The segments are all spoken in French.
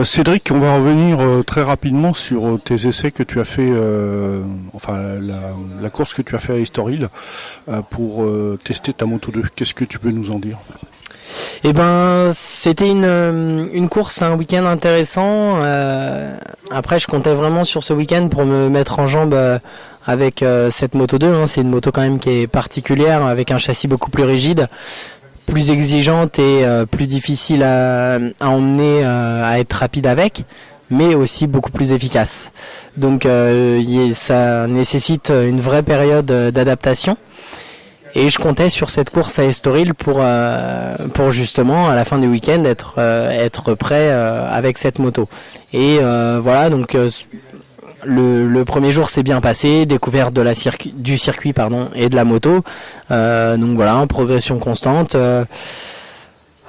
Cédric, on va revenir très rapidement sur tes essais que tu as fait, enfin la course que tu as fait à Estoril pour tester ta Moto 2. Qu'est-ce que tu peux nous en dire? Eh ben, c'était une course, un week-end intéressant. Après, je comptais vraiment sur ce week-end pour me mettre en jambe avec cette Moto 2. Hein. C'est une moto quand même qui est particulière, avec un châssis beaucoup plus rigide, plus exigeante et plus difficile à emmener, à être rapide avec, mais aussi beaucoup plus efficace. Donc ça nécessite une vraie période d'adaptation. Et je comptais sur cette course à Estoril pour justement à la fin du week-end être prêt avec cette moto. Et voilà, donc le premier jour s'est bien passé, découverte du circuit et de la moto. Donc voilà, progression constante.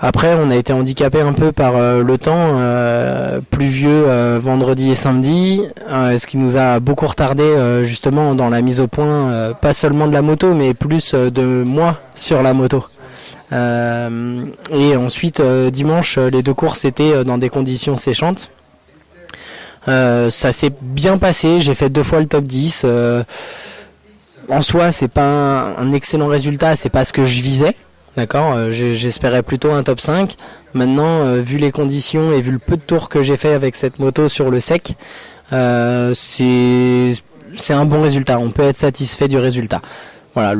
Après, on a été handicapé un peu par le temps pluvieux vendredi et samedi, ce qui nous a beaucoup retardé justement dans la mise au point, pas seulement de la moto, mais plus de moi sur la moto. Et ensuite, dimanche, les deux courses étaient dans des conditions séchantes. Ça s'est bien passé, j'ai fait 2 fois le top 10. En soi, c'est pas un excellent résultat, c'est pas ce que je visais. D'accord, j'espérais plutôt un top 5. Maintenant, vu les conditions et vu le peu de tours que j'ai fait avec cette moto sur le sec, c'est un bon résultat. On peut être satisfait du résultat. Voilà,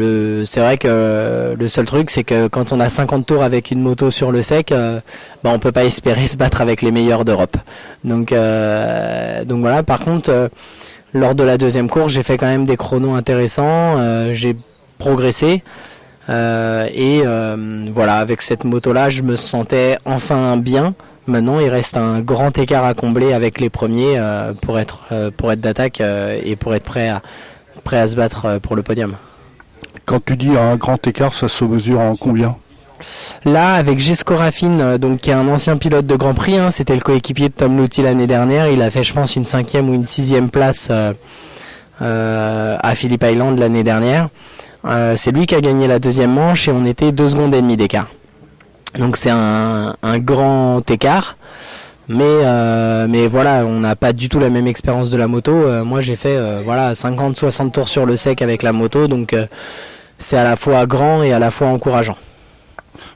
c'est vrai que le seul truc, c'est que quand on a 50 tours avec une moto sur le sec, on peut pas espérer se battre avec les meilleurs d'Europe. Donc voilà. Par contre, lors de la deuxième course, j'ai fait quand même des chronos intéressants. J'ai progressé. Voilà, avec cette moto-là, je me sentais enfin bien. Maintenant, il reste un grand écart à combler avec les premiers pour être d'attaque et pour être prêt à se battre pour le podium. Quand tu dis un grand écart, ça se mesure en combien? Là, avec Jesco Raffin, qui est un ancien pilote de Grand Prix, c'était le coéquipier de Tom Luthi l'année dernière. Il a fait, je pense, une 5e ou une 6e place à Phillip Island l'année dernière. C'est lui qui a gagné la deuxième manche et on était 2 secondes et demie d'écart. Donc c'est un grand écart, mais voilà, on n'a pas du tout la même expérience de la moto. Moi j'ai fait 50-60 tours sur le sec avec la moto, donc c'est à la fois grand et à la fois encourageant.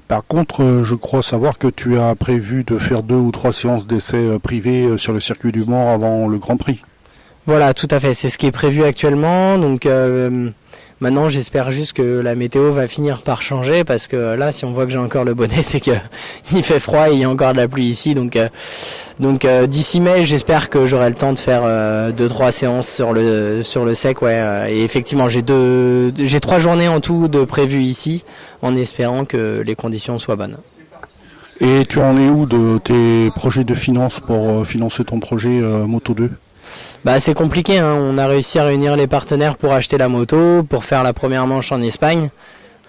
Par contre, je crois savoir que tu as prévu de faire 2 ou 3 séances d'essais privés sur le circuit du Mans avant le Grand Prix. Voilà, tout à fait, c'est ce qui est prévu actuellement. Donc maintenant, j'espère juste que la météo va finir par changer, parce que là, si on voit que j'ai encore le bonnet, c'est que il fait froid et il y a encore de la pluie ici. Donc d'ici mai, j'espère que j'aurai le temps de faire 2-3 séances sur le sec. Ouais. Et effectivement, j'ai 3 journées en tout de prévues ici, en espérant que les conditions soient bonnes. Et tu en es où de tes projets de finances pour financer ton projet Moto 2? C'est compliqué, hein. On a réussi à réunir les partenaires pour acheter la moto, pour faire la première manche en Espagne.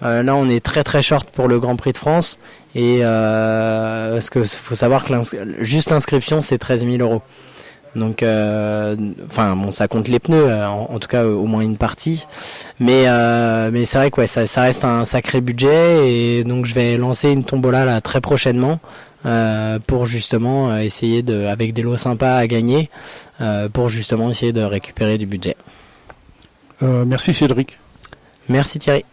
Là, on est très très short pour le Grand Prix de France. Et parce que faut savoir que juste l'inscription, c'est 13 000 €. Donc, ça compte les pneus, en tout cas au moins une partie. Mais c'est vrai que ça reste un sacré budget. Et donc, je vais lancer une tombola là très prochainement. Pour justement essayer avec des lots sympas à gagner, pour justement essayer de récupérer du budget. Merci Cédric. Merci Thierry.